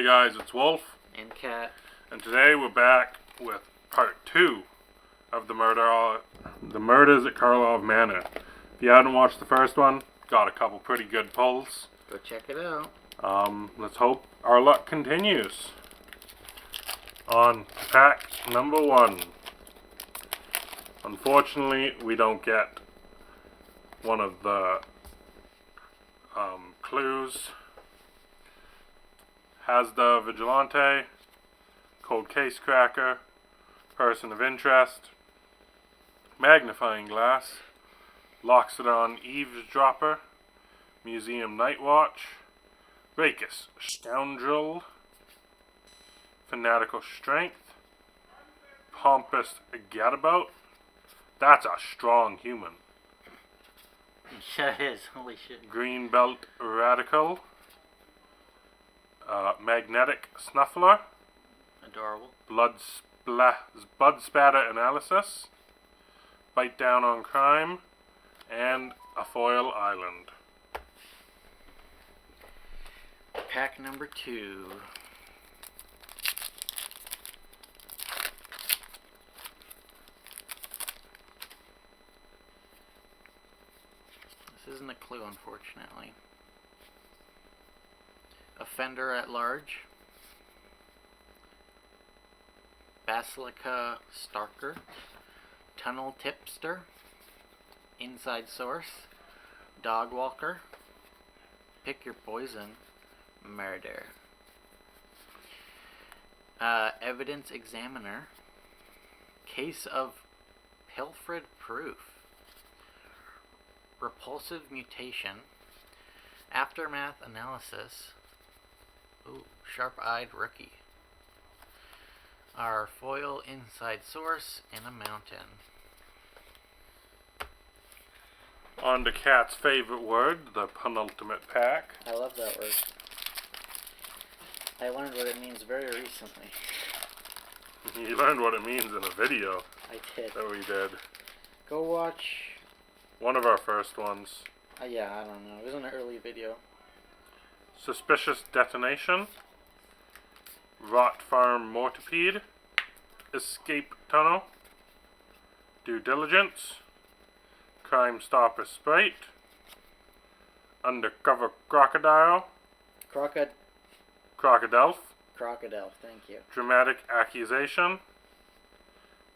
guys, it's Wolf. And Cat. And today we're back with part 2 of the murders at Karlov Manor. If you hadn't watched the first one, got a couple pretty good pulls. Go check it out. Let's hope our luck continues. On to pack number 1. Unfortunately, we don't get one of the clues. Hasda Vigilante, Cold Case Cracker, Person of Interest, Magnifying Glass, Loxodon Eavesdropper, Museum Night Watch, Racus Scoundrel, Fanatical Strength, Pompous Gadabout. That's a strong human. Yeah, it is. Holy shit. Greenbelt Radical, Magnetic Snuffler, Adorable. Blood Spatter Analysis, Bite Down on Crime, and A Foil Island. Pack number 2. This isn't a clue, unfortunately. Offender at Large, Basilica Stalker, Tunnel Tipster, Inside Source, Dog Walker, Pick Your Poison, Murder, Evidence Examiner, Case of Pilfered Proof, Repulsive Mutation, Aftermath Analysis, Sharp-Eyed Rookie, our foil Inside Source, and a Mountain. On to Cat's favorite word, the penultimate pack. I love that word. I learned what it means very recently. You learned what it means in a video I did. that we did. Go watch. One of our first ones. Yeah, I don't know. It was an early video. Suspicious Detonation, Rot Farm Mortipede, Escape Tunnel, Due Diligence, Crime Stopper Sprite, Undercover Crocodile, Crocodile, thank you. Dramatic Accusation,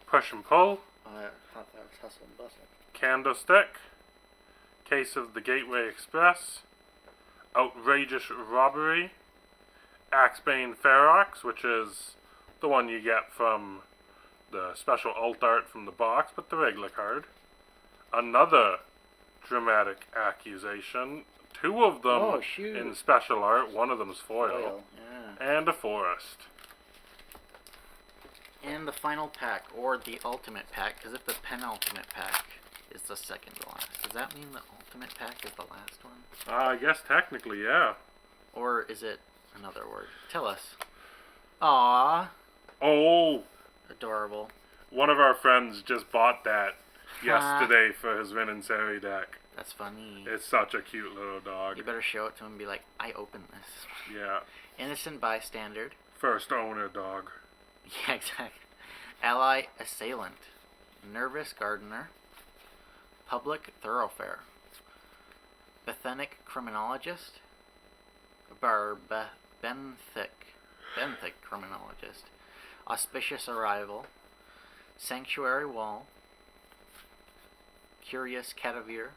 Push and Pull, I thought that was Hustle and Bustle. Candlestick, Case of the Gateway Express, Outrageous Robbery, Axebane Ferox, which is the one you get from the special alt art from the box, but the regular card. Another Dramatic Accusation, 2 of them in special art, one of them's foil. Yeah. And a Forest. And the final pack, or the ultimate pack, because if the penultimate pack is the second to last, does that mean the ultimate pack is the last one? I guess technically, yeah. Or is it another word? Tell us. Aww. Oh! Adorable. One of our friends just bought that yesterday for his Vin and Sari deck. That's funny. It's such a cute little dog. You better show it to him and be like, I opened this. Yeah. Innocent Bystander. First owner dog. Yeah, exactly. Ally Assailant. Nervous Gardener. Public Thoroughfare. Benthic Criminologist. Benthic Criminologist. Auspicious Arrival. Sanctuary Wall. Curious Cadaver.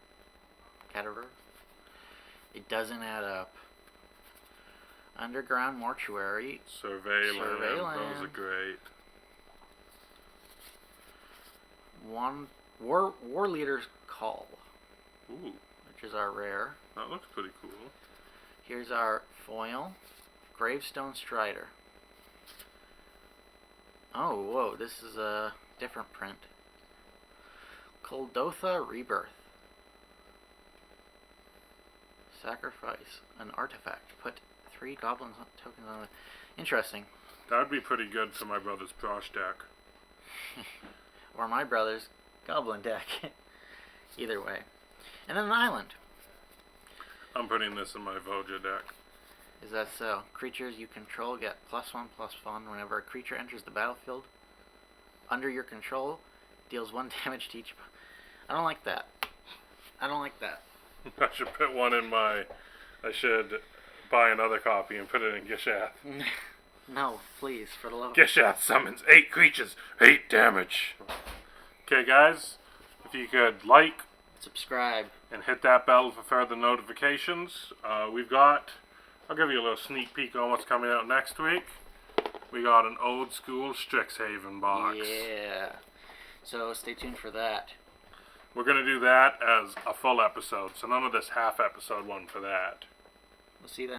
It doesn't add up. Underground Mortuary. Surveillance. Those are great. War Leader's Call. Ooh. Which is our rare. That looks pretty cool. Here's our foil. Gravestone Strider. Oh, whoa, this is a different print. Kuldotha Rebirth. Sacrifice an artifact. Put 3 goblin tokens on it. Interesting. That would be pretty good for my brother's Prosh deck. Or my brother's goblin deck. Either way. And then an island. I'm putting this in my Voja deck. Is that so? Creatures you control get +1/+1 whenever a creature enters the battlefield under your control, deals 1 damage to each. I don't like that. I don't like that. I should put one in my... I should buy another copy and put it in Gishath. No, please, for the love of... Gishath summons 8 creatures, 8 damage. Okay, guys, if you could like, subscribe, and hit that bell for further notifications. We've got... I'll give you a little sneak peek on what's coming out next week. We got an old school Strixhaven box. Yeah. So stay tuned for that. We're going to do that as a full episode, so none of this half episode one for that. We'll see you then.